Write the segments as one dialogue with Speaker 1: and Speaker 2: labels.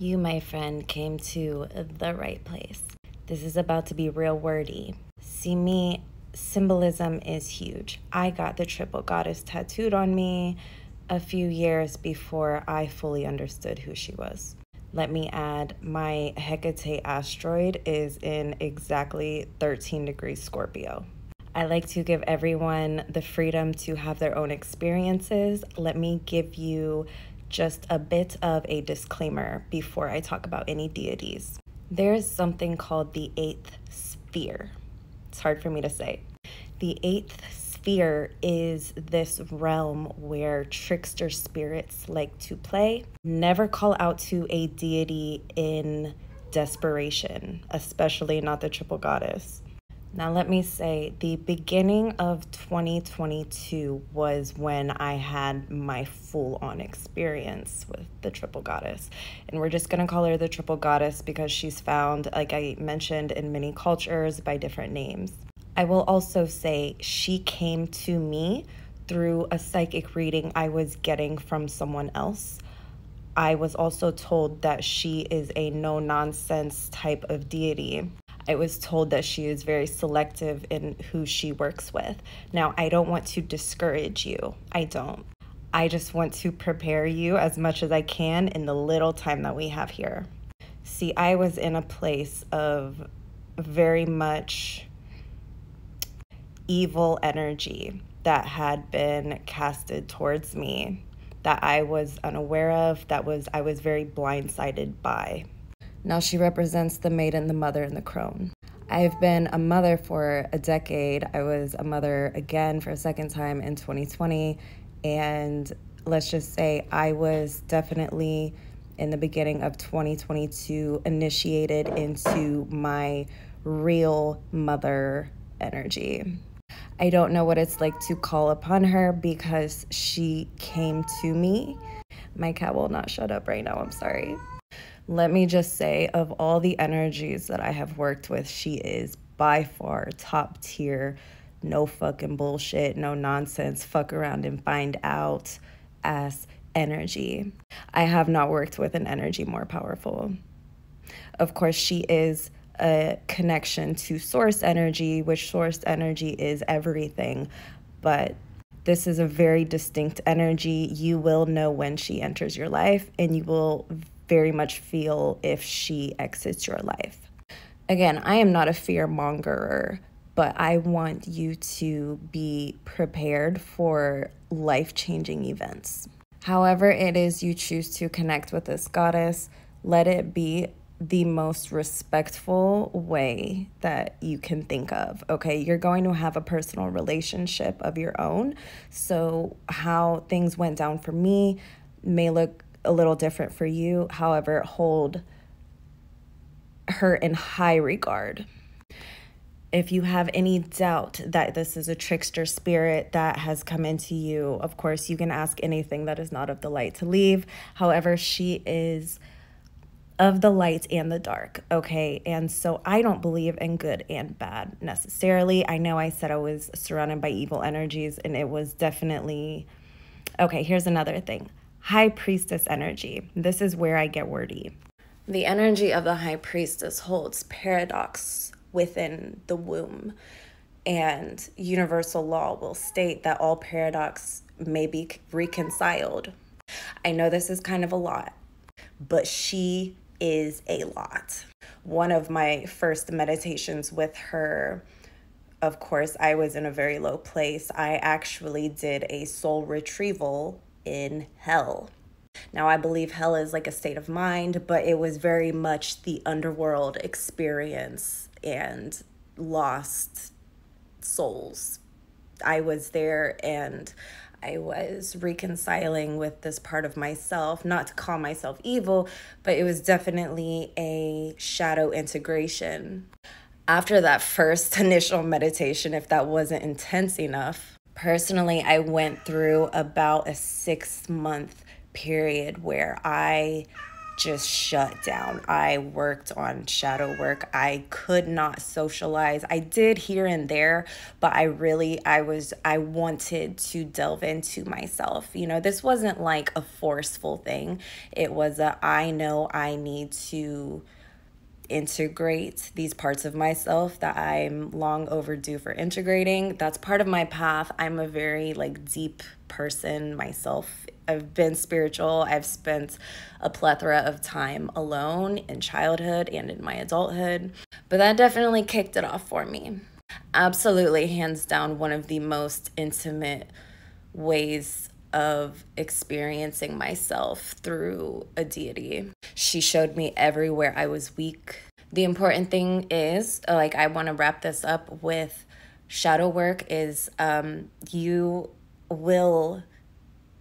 Speaker 1: You, my friend, came to the right place. This is about to be real wordy. See me, symbolism is huge. I got the triple goddess tattooed on me a few years before I fully understood who she was. Let me add, my Hecate asteroid is in exactly 13 degrees Scorpio. I like to give everyone the freedom to have their own experiences. Let me give you just a bit of a disclaimer before I talk about any deities. There is something called the eighth sphere. It's hard for me to say. The eighth sphere is this realm where trickster spirits like to play. Never call out to a deity in desperation, especially not the triple goddess. Now, let me say, the beginning of 2022 was when I had my full-on experience with the triple goddess. And we're just going to call her the triple goddess because she's found, like I mentioned, in many cultures by different names. I will also say she came to me through a psychic reading I was getting from someone else. I was also told that she is a no-nonsense type of deity. I was told that she is very selective in who she works with. Now, I don't want to discourage you. I don't. I just want to prepare you as much as I can in the little time that we have here. See, I was in a place of very much evil energy that had been casted towards me that I was unaware of, I was very blindsided by. Now she represents the maiden, the mother, and the crone. I've been a mother for a decade. I was a mother again for a second time in 2020. And let's just say I was definitely in the beginning of 2022 initiated into my real mother energy. I don't know what it's like to call upon her because she came to me. My cat will not shut up right now, I'm sorry. Let me just say, of all the energies that I have worked with, she is by far top tier, no fucking bullshit, no nonsense, fuck around and find out ass energy. I have not worked with an energy more powerful. Of course, she is a connection to source energy, which source energy is everything, but this is a very distinct energy. You will know when she enters your life, and you will very much feel if she exits your life. Again, I am not a fear mongerer, but I want you to be prepared for life-changing events. However it is you choose to connect with this goddess, let it be the most respectful way that you can think of, okay? You're going to have a personal relationship of your own, so how things went down for me may look a little different for you. However, hold her in high regard. If you have any doubt that this is a trickster spirit that has come into you, of course, you can ask anything that is not of the light to leave. However, she is of the light and the dark, okay? And so I don't believe in good and bad necessarily. I know I said I was surrounded by evil energies, and it was definitely... Okay, here's another thing. High priestess energy. This is where I get wordy. The energy of the high priestess holds paradox within the womb, and universal law will state that all paradox may be reconciled. I know this is kind of a lot, but she is a lot. One of my first meditations with her, of course, I was in a very low place. I actually did a soul retrieval in hell. Now, I believe hell is like a state of mind, but it was very much the underworld experience and lost souls. I was there and I was reconciling with this part of myself, not to call myself evil, but it was definitely a shadow integration. After that first initial meditation, if that wasn't intense enough, personally, I went through about a 6-month period where I just shut down. I worked on shadow work. I could not socialize. I did here and there, but I wanted to delve into myself. You know, this wasn't like a forceful thing. It was I know I need to integrate these parts of myself that I'm long overdue for integrating. That's part of my path. I'm a very deep person myself. I've been spiritual. I've spent a plethora of time alone in childhood and in my adulthood, but that definitely kicked it off for me. Absolutely, hands down, one of the most intimate ways of experiencing myself through a deity. She showed me everywhere I was weak. The important thing is, I want to wrap this up with shadow work is you will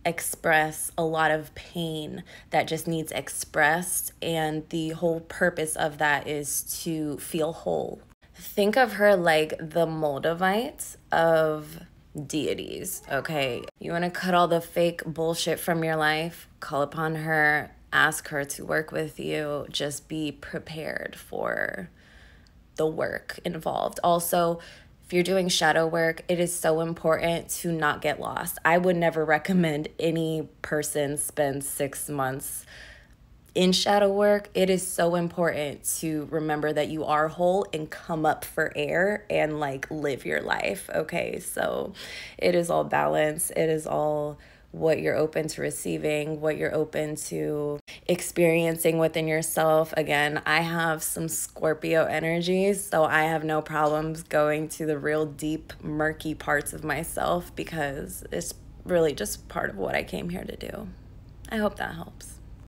Speaker 1: express a lot of pain that just needs expressed, and the whole purpose of that is to feel whole. Think of her like the Moldavite of deities, okay? You want to cut all the fake bullshit from your life? Call upon her, ask her to work with you. Just be prepared for the work involved. Also, if you're doing shadow work, it is so important to not get lost. I would never recommend any person spend 6 months in shadow work. It is so important to remember that you are whole and come up for air and live your life. Okay, so it is all balance. It is all what you're open to receiving, what you're open to experiencing within yourself. Again, I have some Scorpio energies, so I have no problems going to the real deep, murky parts of myself because it's really just part of what I came here to do. I hope that helps.